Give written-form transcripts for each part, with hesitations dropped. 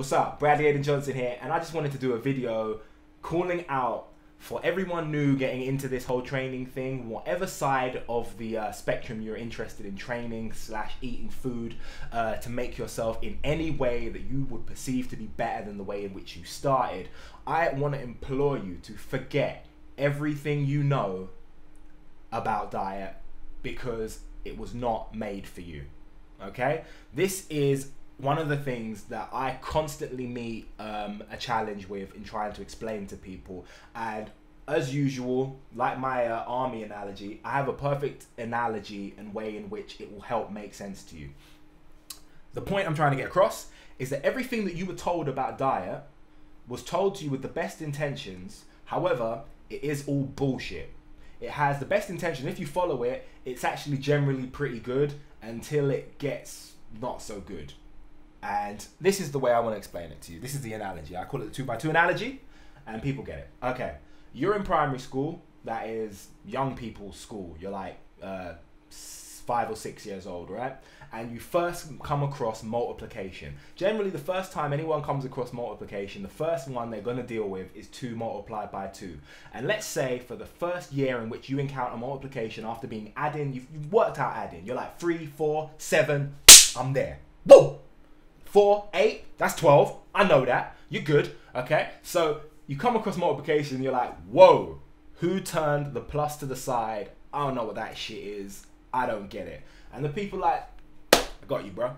What's up? Bradley Johnson here, and I just wanted to do a video calling out for everyone new getting into this whole training thing, whatever side of the spectrum you're interested in training / eating food to make yourself in any way that you would perceive to be better than the way in which you started. I want to implore you to forget everything you know about diet because it was not made for you. Okay? This is one of the things that I constantly meet a challenge with in trying to explain to people, and as usual, like my army analogy, I have a perfect analogy and way in which it will help make sense to you. The point I'm trying to get across is that everything that you were told about diet was told to you with the best intentions. However, it is all bullshit. It has the best intention. If you follow it, it's actually generally pretty good until it gets not so good. And this is the way I want to explain it to you. This is the analogy. I call it the 2x2 analogy, and people get it. Okay, you're in primary school. That is young people's school. You're like 5 or 6 years old, right? And you first come across multiplication. Generally, the first time anyone comes across multiplication, the first one they're going to deal with is 2 multiplied by 2. And let's say for the first year in which you encounter multiplication after being adding, you've worked out adding. You're like 3, 4, 7, I'm there. Boom! 4, 8, that's 12. I know that. You're good, okay? So you come across multiplication and you're like, whoa, who turned the plus to the side? I don't know what that shit is. I don't get it. And the people like, I got you, bro.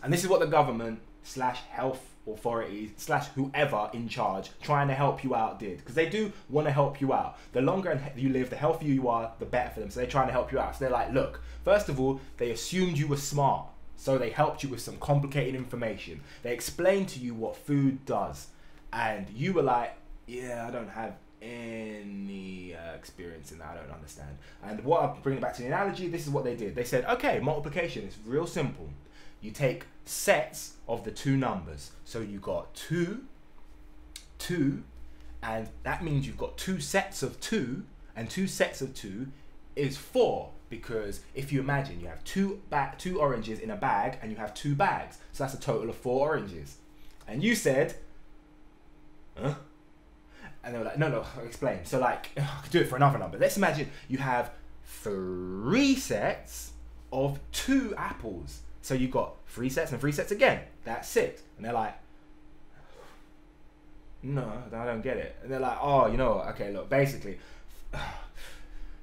And this is what the government / health authorities / whoever in charge trying to help you out did. Because they do want to help you out. The longer you live, the healthier you are, the better for them. So they're trying to help you out. So they're like, look, first of all, they assumed you were smart. So they helped you with some complicated information. They explained to you what food does. And you were like, yeah, I don't have any experience in that. I don't understand. And what I'm bringing back to the analogy, this is what they did. They said, okay, multiplication is real simple. You take sets of the 2 numbers. So you got 2, 2, and that means you've got 2 sets of 2, and 2 sets of 2 is 4. Because if you imagine you have 2 oranges in a bag and you have 2 bags, so that's a total of 4 oranges. And you said, huh? And they were like, no, I'll explain. So like, I could do it for another number. Let's imagine you have 3 sets of 2 apples. So you've got 3 sets and 3 sets again. That's 6. And they're like, no, I don't get it. And they're like, oh, you know what? Okay, look, basically,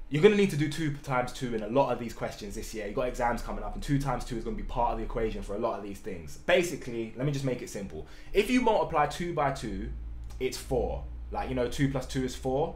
you're going to need to do 2 times 2 in a lot of these questions this year. You've got exams coming up, and 2 times 2 is going to be part of the equation for a lot of these things. Basically, let me just make it simple. If you multiply 2 by 2, it's 4. Like, you know, 2 plus 2 is 4.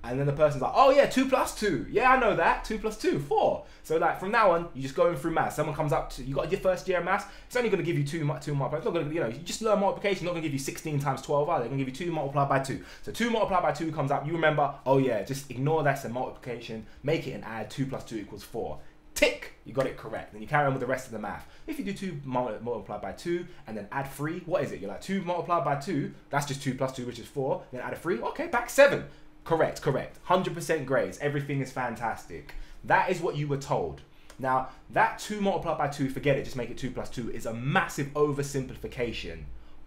And then the person's like, oh yeah, 2 plus 2. Yeah, I know that. 2 plus 2, 4. So like from now on, you're just going through maths. Someone comes up to, you got your first year of maths, it's only going to give you 2 multiplied. It's not going to, you know, you just learn multiplication, not going to give you 16 times 12 either. They're going to give you 2 multiplied by 2. So 2 multiplied by 2 comes up, you remember, oh yeah, just ignore that's a multiplication, make it an add, 2 plus 2 equals 4. Tick, you got it correct. Then you carry on with the rest of the math. If you do 2 multiplied by 2 and then add 3, what is it? You're like 2 multiplied by 2, that's just 2 plus 2, which is 4. Then add a 3, okay, back 7. Correct. 100% grades. Everything is fantastic. That is what you were told. Now, that 2 multiplied by 2, forget it, just make it 2 plus 2, is a massive oversimplification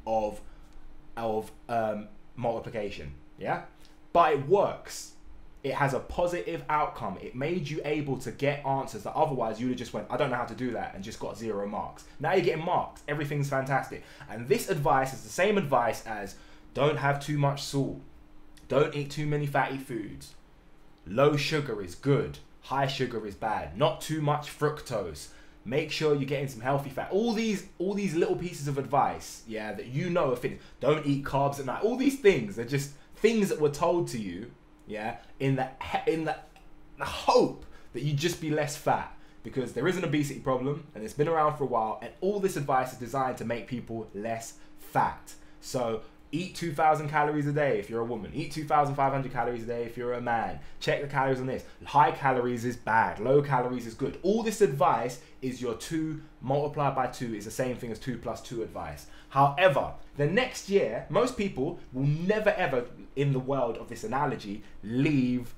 of multiplication. Yeah? But it works. It has a positive outcome. It made you able to get answers that otherwise you would have just went, I don't know how to do that, and just got 0 marks. Now you're getting marks. Everything's fantastic. And this advice is the same advice as don't have too much salt. Don't eat too many fatty foods. Low sugar is good. High sugar is bad. Not too much fructose. Make sure you're getting some healthy fat. All these little pieces of advice, yeah, that you know are fit. Don't eat carbs at night. All these things are just things that were told to you, yeah, in the hope that you just be less fat, because there is an obesity problem and it's been around for a while, and all this advice is designed to make people less fat. So eat 2,000 calories a day if you're a woman. Eat 2,500 calories a day if you're a man. Check the calories on this. High calories is bad. Low calories is good. All this advice is your 2 multiplied by 2 is the same thing as 2 plus 2 advice. However, the next year, most people will never ever, in the world of this analogy, leave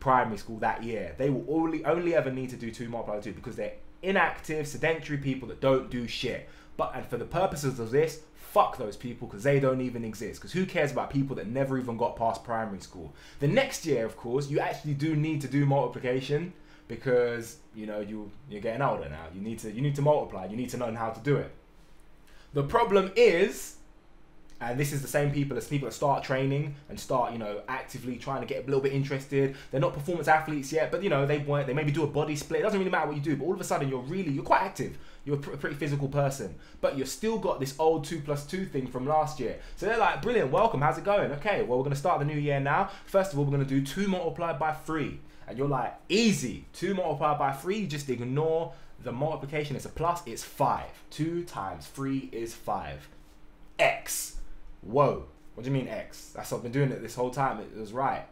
primary school that year. They will only ever need to do 2 multiplied by 2 because they're inactive, sedentary people that don't do shit. And for the purposes of this, fuck those people, because they don't even exist. Because who cares about people that never even got past primary school? The next year, of course, you actually do need to do multiplication, because you know you're getting older now. You need to multiply. You need to know how to do it. The problem is, and this is the same people as people that start training and start, you know, actively trying to get a little bit interested. They're not performance athletes yet, but you know, they maybe do a body split. It doesn't really matter what you do, but all of a sudden you're quite active. You're a pretty physical person, but you've still got this old 2+2 thing from last year. So they're like, brilliant, welcome, how's it going? Okay, well, we're gonna start the new year now. First of all, we're gonna do 2 multiplied by 3. And you're like, easy, 2 multiplied by 3, just ignore the multiplication. It's a plus, it's 5. 2 times 3 is 5. X. Whoa, what do you mean X? That's what I've been doing it this whole time. It was right.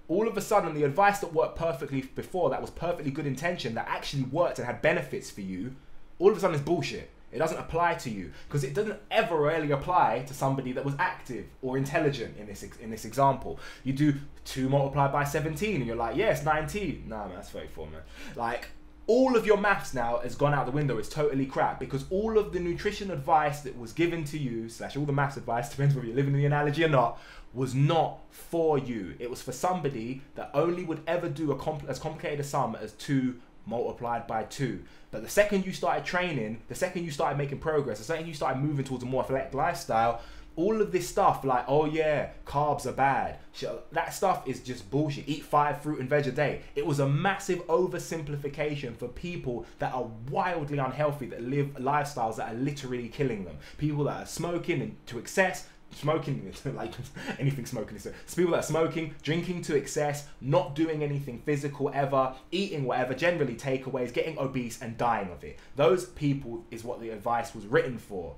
All of a sudden, the advice that worked perfectly before, that was perfectly good intention, that actually worked and had benefits for you, all of a sudden is bullshit. It doesn't apply to you, because it doesn't ever really apply to somebody that was active or intelligent in this example. You do 2 multiplied by 17 and you're like, yes, 19. Nah, man, that's 34, man. Like, all of your maths now has gone out the window. It's totally crap, because all of the nutrition advice that was given to you, / all the maths advice, depends whether you're living in the analogy or not, was not for you. It was for somebody that only would ever do as complicated a sum as 2 multiplied by 2. But the second you started training, the second you started making progress, the second you started moving towards a more athletic lifestyle, all of this stuff like, oh yeah, carbs are bad, that stuff is just bullshit. Eat 5 fruit and veg a day. It was a massive oversimplification for people that are wildly unhealthy, that live lifestyles that are literally killing them. People that are smoking to excess, smoking, like anything smoking is people that are smoking, drinking to excess, not doing anything physical ever, eating whatever, generally takeaways, getting obese and dying of it. Those people is what the advice was written for.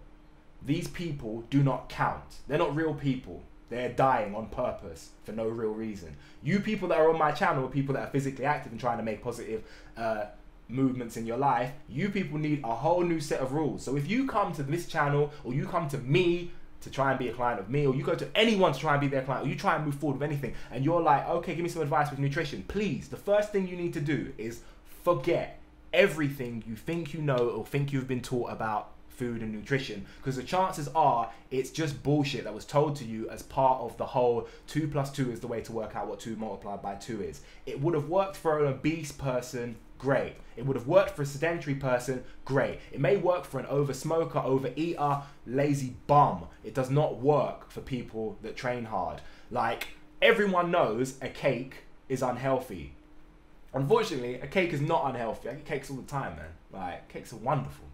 These people do not count. They're not real people. They're dying on purpose for no real reason. You people that are on my channel are people that are physically active and trying to make positive movements in your life. You people need a whole new set of rules. So if you come to this channel, or you come to me to try and be a client of me, or you go to anyone to try and be their client, or you try and move forward with anything, and you're like, okay, give me some advice with nutrition, please, the first thing you need to do is forget everything you think you know or think you've been taught about food and nutrition, because the chances are it's just bullshit that was told to you as part of the whole 2+2 is the way to work out what 2 multiplied by 2 is. It would have worked for an obese person, great. It would have worked for a sedentary person, great. It may work for an over-smoker, over-eater, lazy bum. It does not work for people that train hard. Like, everyone knows a cake is unhealthy. Unfortunately, a cake is not unhealthy. I eat cakes all the time, man. Like, cakes are wonderful.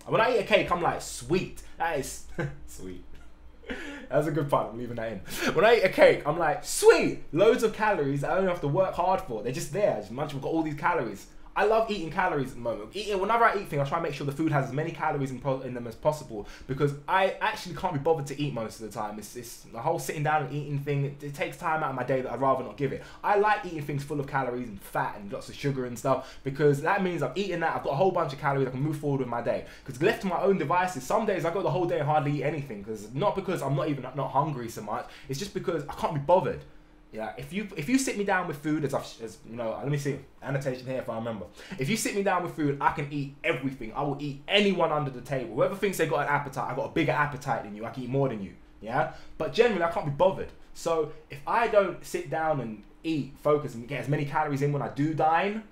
When I eat a cake, I'm like, sweet. That is sweet. That's a good part. I'm leaving that in. When I eat a cake, I'm like, sweet. Loads of calories I don't have to work hard for. They're just there. Just munch, we've got all these calories. I love eating calories at the moment. Whenever I eat things, I try and make sure the food has as many calories in them as possible, because I actually can't be bothered to eat most of the time. It's the whole sitting down and eating thing. It takes time out of my day that I'd rather not give it. I like eating things full of calories and fat and lots of sugar and stuff, because that means I've eaten that, I've got a whole bunch of calories, I can move forward with my day. Because left to my own devices, some days I go the whole day and hardly eat anything, not because I'm not hungry so much, it's just because I can't be bothered. Yeah, if you sit me down with food, as you know, let me see, annotation here if I remember. If you sit me down with food, I can eat everything. I will eat anyone under the table. Whoever thinks they got an appetite, I got a bigger appetite than you. I can eat more than you. Yeah, but generally I can't be bothered. So if I don't sit down and eat, focus, and get as many calories in when I do dine,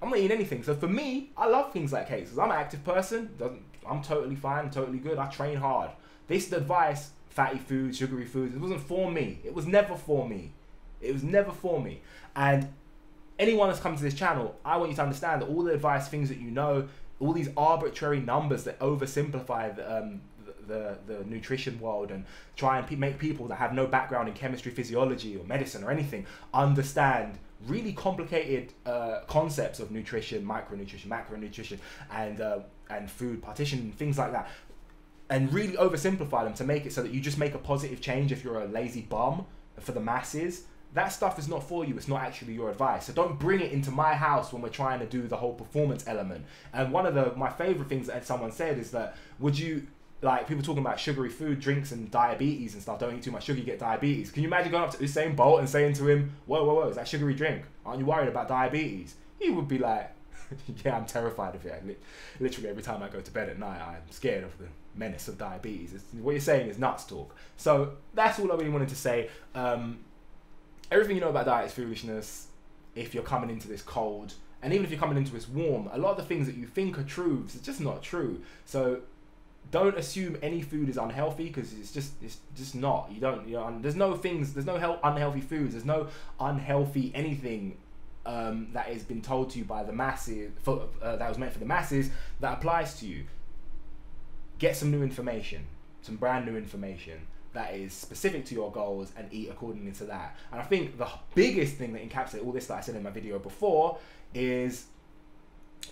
I'm not eating anything. So for me, I love things like cakes. I'm an active person. I'm totally fine. I'm totally good. I train hard. This advice, fatty foods, sugary foods, it wasn't for me. It was never for me. It was never for me. And anyone that's come to this channel, I want you to understand that all the advice, things that you know, all these arbitrary numbers that oversimplify the nutrition world and try and make people that have no background in chemistry, physiology, or medicine or anything understand really complicated concepts of nutrition, micronutrition, macronutrition, and food partition, things like that, and really oversimplify them to make it so that you just make a positive change if you're a lazy bum for the masses. That stuff is not for you. It's not actually your advice. So don't bring it into my house when we're trying to do the whole performance element. And one of my favorite things that someone said is that, would you, like, people talking about sugary food, drinks and diabetes and stuff, don't eat too much sugar, you get diabetes. Can you imagine going up to Usain Bolt and saying to him, whoa, is that sugary drink? Aren't you worried about diabetes? He would be like, yeah, I'm terrified of it. Literally every time I go to bed at night, I'm scared of menace of diabetes. What you're saying is nuts talk. So that's all I really wanted to say. Everything you know about diet is foolishness if you're coming into this cold. And even if you're coming into this warm, a lot of the things that you think are truths, it's just not true. So don't assume any food is unhealthy, because it's just not. There's no unhealthy foods. There's no unhealthy anything that has been told to you by the masses, that was meant for the masses, that applies to you. Get some new information, some brand new information that is specific to your goals, and eat accordingly to that. And I think the biggest thing that encapsulates all this that I said in my video before is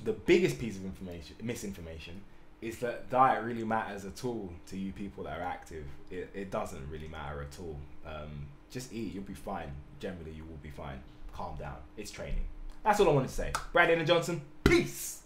the biggest piece of misinformation is that diet really matters at all to you people that are active. It doesn't really matter at all. Just eat, you'll be fine. Generally, you will be fine. Calm down. It's training. That's all I want to say. Bradley Aidan Johnson, peace!